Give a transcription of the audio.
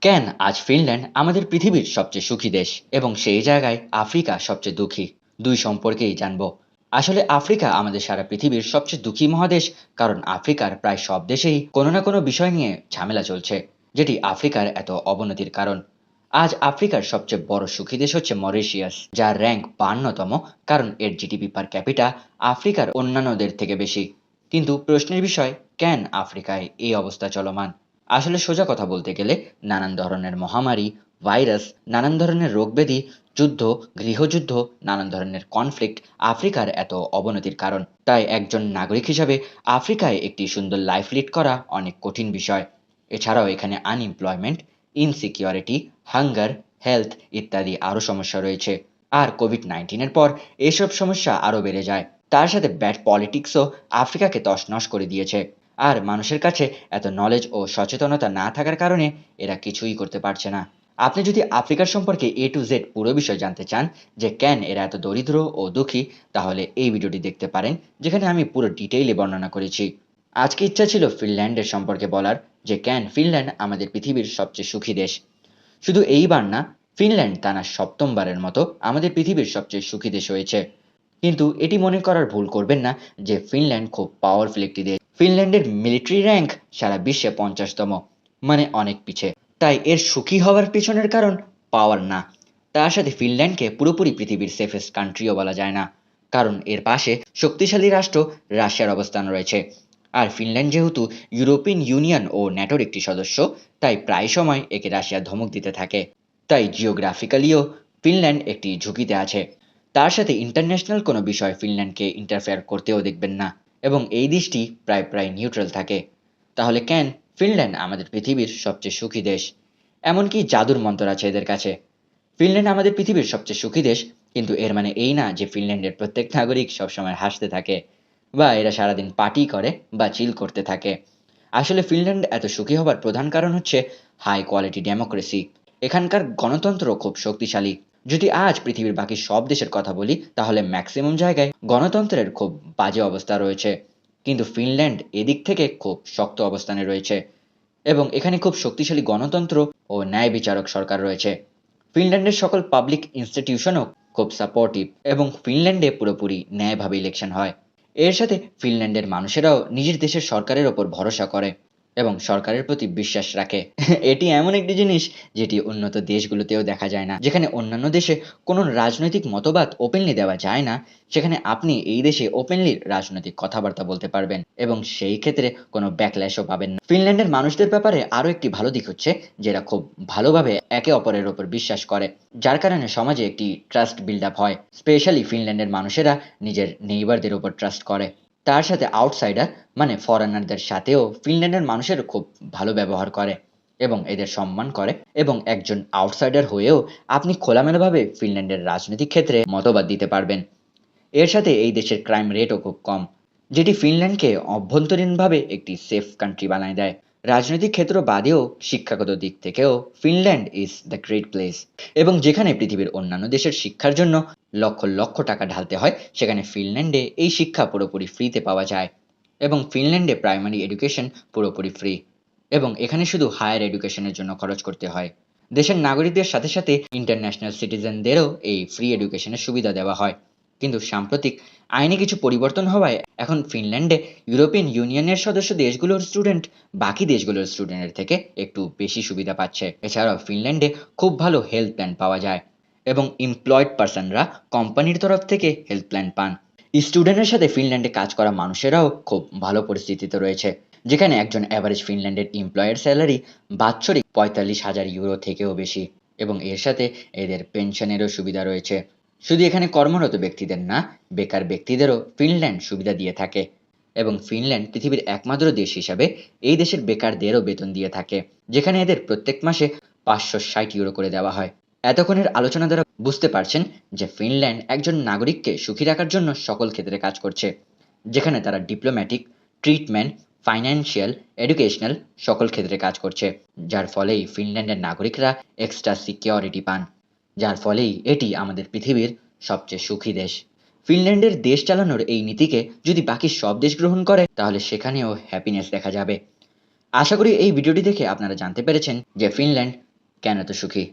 কেন আজ ফিনল্যান্ড আমাদের পৃথিবীর সবচেয়ে সুখী দেশ এবং সেই জায়গায় আফ্রিকা সবচেয়ে দুঃখী? দুই সম্পর্কেই জানবো। আসলে আফ্রিকা আমাদের সারা পৃথিবীর সবচেয়ে দুঃখী মহাদেশ, কারণ আফ্রিকার প্রায় সব দেশেই কোনো না কোনো বিষয় নিয়ে ঝামেলা চলছে, যেটি আফ্রিকার এত অবনতির কারণ। আজ আফ্রিকার সবচেয়ে বড় সুখী দেশ হচ্ছে মরিশিয়াস, যার র্যাঙ্ক 52তম, কারণ এর জিডিপি পার ক্যাপিটা আফ্রিকার অন্যান্যদের থেকে বেশি। কিন্তু প্রশ্নের বিষয়, কেন আফ্রিকায় এই অবস্থা চলমান? আসলে সোজা কথা বলতে গেলে, নানান ধরনের মহামারী, ভাইরাস, নানান ধরনের রোগব্যাধি, যুদ্ধ, গৃহযুদ্ধ, নানান ধরনের কনফ্লিক্ট আফ্রিকার এত অবনতির কারণ। তাই একজন নাগরিক হিসাবে আফ্রিকায় একটি সুন্দর লাইফ লিড করা অনেক কঠিন বিষয়। এছাড়াও এখানে আনএমপ্লয়মেন্ট, ইনসিকিউরিটি, হাঙ্গার, হেলথ ইত্যাদি আরও সমস্যা রয়েছে। আর কোভিড-19-এর পর এসব সমস্যা আরও বেড়ে যায়। তার সাথে ব্যাড পলিটিক্সও আফ্রিকাকে তছনছ করে দিয়েছে। আর মানুষের কাছে এত নলেজ ও সচেতনতা না থাকার কারণে এরা কিছুই করতে পারছে না। আপনি যদি আফ্রিকার সম্পর্কে এ টু জেড পুরো বিষয় জানতে চান, যে কেন এরা এত দরিদ্র ও দুঃখী, তাহলে এই ভিডিওটি দেখতে পারেন, যেখানে আমি পুরো ডিটেইলে বর্ণনা করেছি। আজকে ইচ্ছা ছিল ফিনল্যান্ডের সম্পর্কে বলার, যে কেন ফিনল্যান্ড আমাদের পৃথিবীর সবচেয়ে সুখী দেশ। শুধু এইবার না, ফিনল্যান্ড টানা সপ্তমবারের মতো আমাদের পৃথিবীর সবচেয়ে সুখী দেশ হয়েছে। কিন্তু এটি মনে করার ভুল করবেন না যে ফিনল্যান্ড খুব পাওয়ারফুল একটি দেশ। ফিনল্যান্ডের মিলিটারি র্যাঙ্ক সারা বিশ্বে 50তম, মানে অনেক পিছে। তাই এর সুখী হওয়ার পেছনের কারণ পাওয়ার না। তার সাথে ফিনল্যান্ডকে পুরোপুরি পৃথিবীর সেফেস্ট কান্ট্রিও বলা যায় না, কারণ এর পাশে শক্তিশালী রাষ্ট্র রাশিয়ার অবস্থান রয়েছে। আর ফিনল্যান্ড যেহেতু ইউরোপিয়ান ইউনিয়ন ও ন্যাটোর একটি সদস্য, তাই প্রায় সময় একে রাশিয়া ধমক দিতে থাকে। তাই জিওগ্রাফিক্যালিও ফিনল্যান্ড একটি ঝুঁকিতে আছে। তার সাথে ইন্টারন্যাশনাল কোনো বিষয় ফিনল্যান্ডকে ইন্টারফেয়ার করতেও দেখবেন না, এবং এই দেশটি প্রায় প্রায় নিউট্রাল থাকে। তাহলে কেন ফিনল্যান্ড আমাদের পৃথিবীর সবচেয়ে সুখী দেশ? এমনকি জাদুর মন্তর আছে এদের কাছে। ফিনল্যান্ড আমাদের পৃথিবীর সবচেয়ে সুখী দেশ, কিন্তু এর মানে এই না যে ফিনল্যান্ডের প্রত্যেক নাগরিক সবসময় হাসতে থাকে, বা এরা সারাদিন পার্টি করে বা চিল করতে থাকে। আসলে ফিনল্যান্ড এত সুখী হবার প্রধান কারণ হচ্ছে হাই কোয়ালিটি ডেমোক্রেসি। এখানকার গণতন্ত্র খুব শক্তিশালী। যদি আজ পৃথিবীর বাকি সব দেশের কথা বলি, তাহলে ম্যাক্সিমাম জায়গায় গণতন্ত্রের খুব বাজে অবস্থা রয়েছে। কিন্তু ফিনল্যান্ড এদিক থেকে খুব শক্ত অবস্থানে রয়েছে, এবং এখানে খুব শক্তিশালী গণতন্ত্র ও ন্যায় বিচারক সরকার রয়েছে। ফিনল্যান্ডের সকল পাবলিক ইনস্টিটিউশনও খুব সাপোর্টিভ, এবং ফিনল্যান্ডে পুরোপুরি ন্যায়ভাবে ইলেকশন হয়। এর সাথে ফিনল্যান্ডের মানুষেরাও নিজের দেশের সরকারের ওপর ভরসা করে এবং সরকারের প্রতি বিশ্বাস রাখে। এটি এমন একটি জিনিস যেটি উন্নত দেশগুলোতেও দেখা যায় না। যেখানে অন্যান্য দেশে কোনো রাজনৈতিক মতবাদ ওপেনলি দেওয়া যায় না, সেখানে আপনি এই দেশে ওপেনলি রাজনৈতিক কথাবার্তা বলতে পারবেন, এবং সেই ক্ষেত্রে কোনো ব্যাকল্যাশও পাবেন না। ফিনল্যান্ডের মানুষদের ব্যাপারে আরও একটি ভালো দিক হচ্ছে যে এরা খুব ভালোভাবে একে অপরের ওপর বিশ্বাস করে, যার কারণে সমাজে একটি ট্রাস্ট বিল্ড আপ হয়। স্পেশালি ফিনল্যান্ডের মানুষেরা নিজের নেইবারদের উপর ট্রাস্ট করে। তার সাথে আউটসাইডার মানে ফরেনারদের সাথেও ফিনল্যান্ডের মানুষের খুব ভালো ব্যবহার করে এবং এদের সম্মান করে, এবং একজন আউটসাইডার হয়েও আপনি খোলামেলাভাবে ফিনল্যান্ডের রাজনৈতিক ক্ষেত্রে মতবাদ দিতে পারবেন। এর সাথে এই দেশের ক্রাইম রেটও খুব কম, যেটি ফিনল্যান্ডকে অভ্যন্তরীণভাবে একটি সেফ কান্ট্রি বানায় দেয়। রাজনৈতিক ক্ষেত্র বাদেও শিক্ষাগত দিক থেকেও Finland is the great place, এবং যেখানে পৃথিবীর অন্যান্য দেশের শিক্ষার জন্য লক্ষ লক্ষ টাকা ঢালতে হয়, সেখানে ফিনল্যান্ডে এই শিক্ষা পুরোপুরি ফ্রিতে পাওয়া যায়। এবং ফিনল্যান্ডে প্রাইমারি এডুকেশন পুরোপুরি ফ্রি, এবং এখানে শুধু হায়ার এডুকেশনের জন্য খরচ করতে হয়। দেশের নাগরিকদের সাথে সাথে ইন্টারন্যাশনাল সিটিজেনদেরও এই ফ্রি এডুকেশনের সুবিধা দেওয়া হয়। কিন্তু সাম্প্রতিক আইনে কিছু পরিবর্তন হওয়ায় এখন ফিনল্যান্ডে ইউরোপিয়ান ইউনিয়নের সদস্য দেশগুলোর স্টুডেন্ট বাকি দেশগুলোর স্টুডেন্টের থেকে একটু বেশি সুবিধা পাচ্ছে। এছাড়াও ফিনল্যান্ডে খুব ভালো হেলথ প্ল্যান পাওয়া যায়, এবং এমপ্লয়েড পার্সনরা কোম্পানির তরফ থেকে হেলথ প্ল্যান পান। স্টুডেন্টের সাথে ফিনল্যান্ডে কাজ করা মানুষেরাও খুব ভালো পরিস্থিতিতে রয়েছে, যেখানে একজন অ্যাভারেজ ফিনল্যান্ডের এমপ্লয়ের স্যালারি বাৎসরিক 45,000 ইউরো থেকেও বেশি, এবং এর সাথে এদের পেনশনেরও সুবিধা রয়েছে। শুধু এখানে কর্মরত ব্যক্তিদের না, বেকার ব্যক্তিদেরও ফিনল্যান্ড সুবিধা দিয়ে থাকে, এবং ফিনল্যান্ড পৃথিবীর একমাত্র দেশ হিসাবে এই দেশের বেকারদেরও বেতন দিয়ে থাকে, যেখানে এদের প্রত্যেক মাসে 560 ইউরো করে দেওয়া হয়। এতক্ষণের আলোচনা দ্বারা বুঝতে পারছেন যে ফিনল্যান্ড একজন নাগরিককে সুখী রাখার জন্য সকল ক্ষেত্রে কাজ করছে, যেখানে তারা ডিপ্লোম্যাটিক, ট্রিটমেন্ট, ফাইন্যান্সিয়াল, এডুকেশনাল সকল ক্ষেত্রে কাজ করছে, যার ফলেই ফিনল্যান্ডের নাগরিকরা এক্সট্রা সিকিউরিটি পান, যার ফলেই এটি আমাদের পৃথিবীর সবচেয়ে সুখী দেশ। ফিনল্যান্ডের দেশ চালানোর এই নীতিকে যদি বাকি সব দেশ গ্রহণ করে, তাহলে সেখানেও হ্যাপিনেস দেখা যাবে। আশা করি এই ভিডিওটি দেখে আপনারা জানতে পেরেছেন যে ফিনল্যান্ড কেন এত সুখী?